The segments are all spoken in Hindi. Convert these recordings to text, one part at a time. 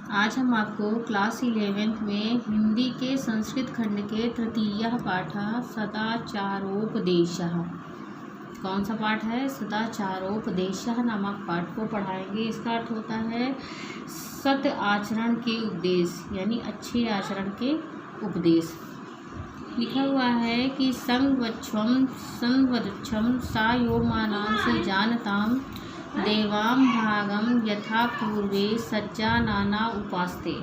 आज हम आपको क्लास 11th में हिंदी के संस्कृत खंड के तृतीय पाठ सदाचारोपदेशः, कौन सा पाठ है? सदाचारोपदेशः नामक पाठ को पढ़ाएंगे। इसका अर्थ होता है सत आचरण के उपदेश, यानी अच्छे आचरण के उपदेश। लिखा हुआ है कि संवच्छम संवदच्छम सा यो मानांसि जानताम देवाम भागम यथा पूर्वे सज्जानाना उपास्ते।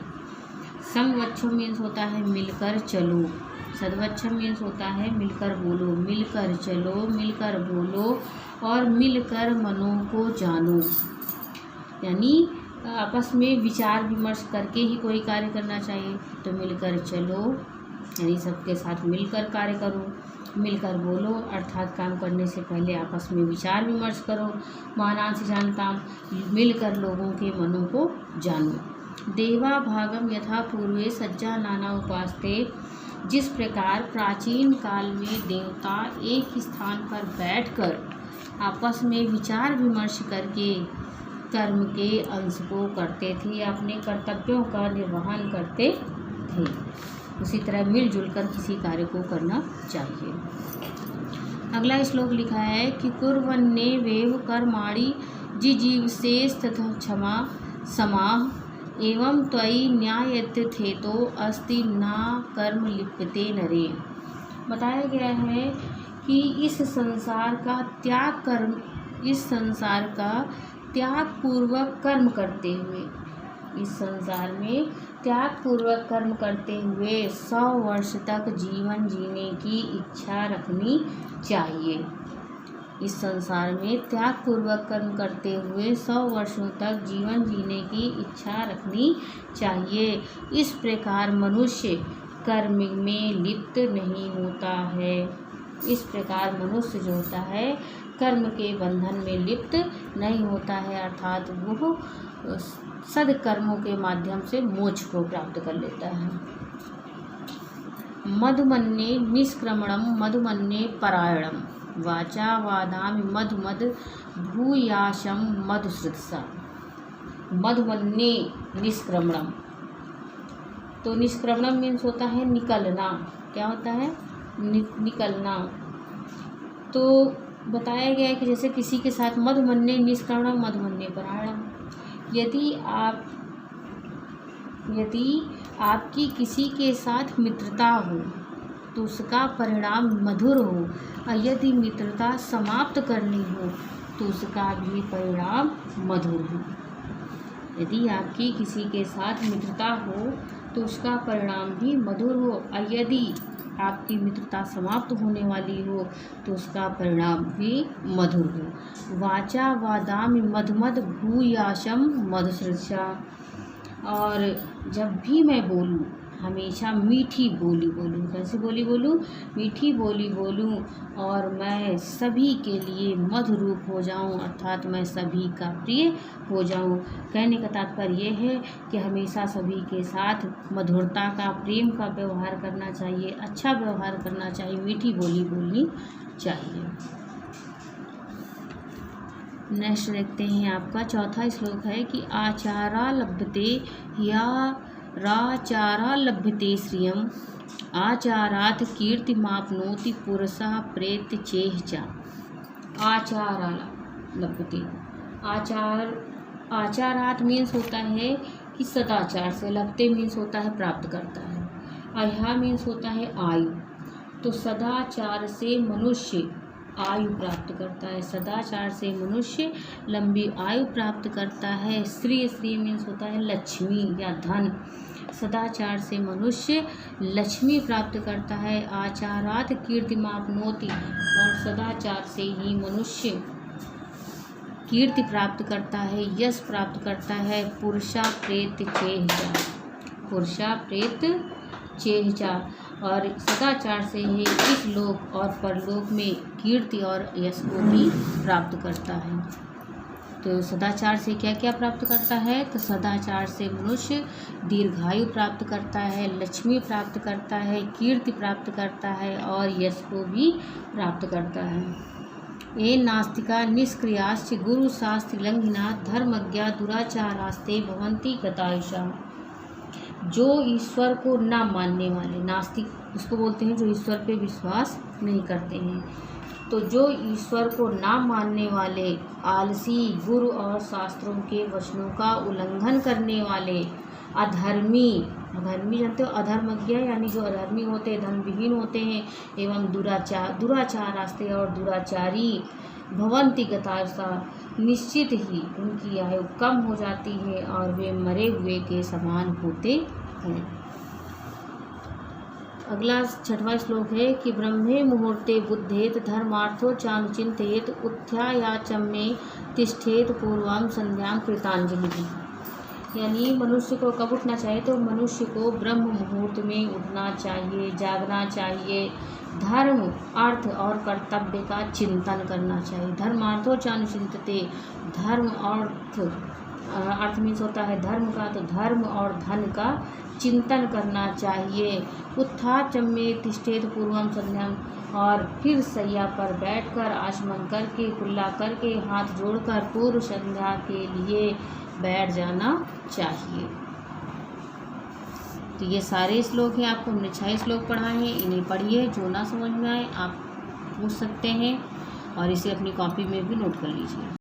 संवच्छम मीन्स होता है मिलकर चलो, सदवच्छम मीन्स होता है मिलकर बोलो, मिलकर चलो, मिलकर बोलो और मिलकर मनों को जानो, यानी आपस में विचार विमर्श करके ही कोई कार्य करना चाहिए। तो मिलकर चलो यानी सबके साथ मिलकर कार्य करो, मिलकर बोलो अर्थात काम करने से पहले आपस में विचार विमर्श करो, मानांसि जानताम मिलकर लोगों के मनों को जानो। देवा भागम यथा पूर्वे सज्जा नाना उपास्ते, जिस प्रकार प्राचीन काल में देवता एक स्थान पर बैठकर आपस में विचार विमर्श करके कर्म के अंश को करते थे, अपने कर्तव्यों का निर्वहन करते थे, उसी तरह मिलजुल कर किसी कार्य को करना चाहिए। अगला श्लोक लिखा है कि कुर्वन्नेवेव कर्माणि जिजीवसेस् तथा क्षमा समाह एवं त्वयि न्यायत्यथेतो अस्ति ना कर्म लिप्यते नरे। बताया गया है कि इस संसार का त्याग पूर्वक कर्म करते हुए, इस संसार में त्याग पूर्वक कर्म करते हुए 100 वर्ष तक जीवन जीने की इच्छा रखनी चाहिए। इस संसार में त्याग पूर्वक कर्म करते हुए 100 वर्षों तक जीवन जीने की इच्छा रखनी चाहिए। इस प्रकार मनुष्य कर्म में लिप्त नहीं होता है। इस प्रकार मनुष्य जो होता है कर्म के बंधन में लिप्त नहीं होता है, अर्थात वो सदकर्मों के माध्यम से मोक्ष को प्राप्त कर लेता है। मधुमन्ये निष्क्रमणम मधुमन्ये परायणम वाचा वादामि मधुमद भूयाशम मधुश्रुतसा। मधुमन्ये निष्क्रमणम, तो निष्क्रमणम मीन्स होता है निकलना। क्या होता है? निकलना। तो बताया गया है कि जैसे किसी के साथ मधुमन्ये निष्क्रमणम मधुमन्ये परायणम, यदि आपकी किसी के साथ मित्रता हो तो उसका परिणाम मधुर हो, और यदि मित्रता समाप्त करनी हो तो उसका भी परिणाम मधुर हो। यदि आपकी किसी के साथ मित्रता हो तो उसका परिणाम भी मधुर हो, और यदि आपकी मित्रता समाप्त होने वाली हो तो उसका परिणाम भी मधुर हो। वाचा वादामि मधुमद भूयाशम मधुश्रुतसा, और जब भी मैं बोलूँ हमेशा मीठी बोली बोलूँ। कैसी बोली बोलूँ? मीठी बोली बोलूँ, और मैं सभी के लिए मधुरूप हो जाऊँ, अर्थात मैं सभी का प्रिय हो जाऊँ। कहने का तात्पर्य यह है कि हमेशा सभी के साथ मधुरता का, प्रेम का व्यवहार करना चाहिए, अच्छा व्यवहार करना चाहिए, मीठी बोली बोलनी चाहिए। नेक्स्ट देखते हैं, आपका चौथा श्लोक है कि आचारा लभ्यते या राचारा लभ्यते श्रियम आचारात् कीर्तिमाप्नोति पुरुषः प्रेत्य चेह च। आचारा लभ्यते, आचारात् मीन्स होता है कि सदाचार से, लभ्यते मीन्स होता है प्राप्त करता है, अय्हा मीन्स होता है आयु। तो सदाचार से मनुष्य आयु प्राप्त करता है, सदाचार से मनुष्य लंबी आयु प्राप्त करता है। श्री मीन्स होता है लक्ष्मी या धन, सदाचार से मनुष्य लक्ष्मी प्राप्त करता है। आचारात् कीर्तिमाप्नोति, और सदाचार से ही मनुष्य कीर्ति प्राप्त करता है, यश प्राप्त करता है। पुरुषा प्रेत्य चेहचा, पुरुषा प्रेत्य चेहचा, और सदाचार से ही इस लोक और परलोक में कीर्ति और यश को भी प्राप्त करता है। तो सदाचार से क्या क्या प्राप्त करता है? तो सदाचार से मनुष्य दीर्घायु प्राप्त करता है, लक्ष्मी प्राप्त करता है, कीर्ति प्राप्त करता है और यश को भी प्राप्त करता है। ये नास्तिका निष्क्रियाश्च गुरु शास्त्र लंघिना धर्मज्ञा दुराचारास्ते भवन्ति गतायुषा। जो ईश्वर को ना मानने वाले, नास्तिक उसको बोलते हैं जो ईश्वर पे विश्वास नहीं करते हैं। तो जो ईश्वर को ना मानने वाले, आलसी, गुरु और शास्त्रों के वचनों का उल्लंघन करने वाले, अधर्मी, अधर्मी जानते हो, अधर्मज्ञ यानी जो अधर्मी होते हैं, धर्मविहीन होते हैं, एवं दुराचार रास्ते और दुराचारी, भवन्ति गतायुषा, निश्चित ही उनकी आयु कम हो जाती है और वे मरे हुए के समान होते हैं। अगला 6वां श्लोक है कि ब्रह्मे मुहूर्ते बुद्धेत धर्मार्थो चानुचिंतयेत उत्थायाचम्ये तिष्ठेत पूर्वम संध्यां कृतांजलि। यानी मनुष्य को कब उठना चाहिए, तो मनुष्य को ब्रह्म मुहूर्त में उठना चाहिए, जागना चाहिए, धर्म, अर्थ और कर्तव्य का चिंतन करना चाहिए। धर्मार्थो चानुचिंतते, धर्म अर्थ मीन्स होता है धर्म का, तो धर्म और धन का चिंतन करना चाहिए। उत्थाचम्ये तिष्ठेत पूर्वम संध्याम, और फिर सैया पर बैठकर आचमन करके, कुल्ला करके, हाथ जोड़कर पूर्व संध्या के लिए बैठ जाना चाहिए। तो ये सारे श्लोक हैं, आपको हमने 6 श्लोक पढ़ाए हैं, इन्हें पढ़िए। जो ना समझ में आए आप पूछ सकते हैं और इसे अपनी कॉपी में भी नोट कर लीजिए।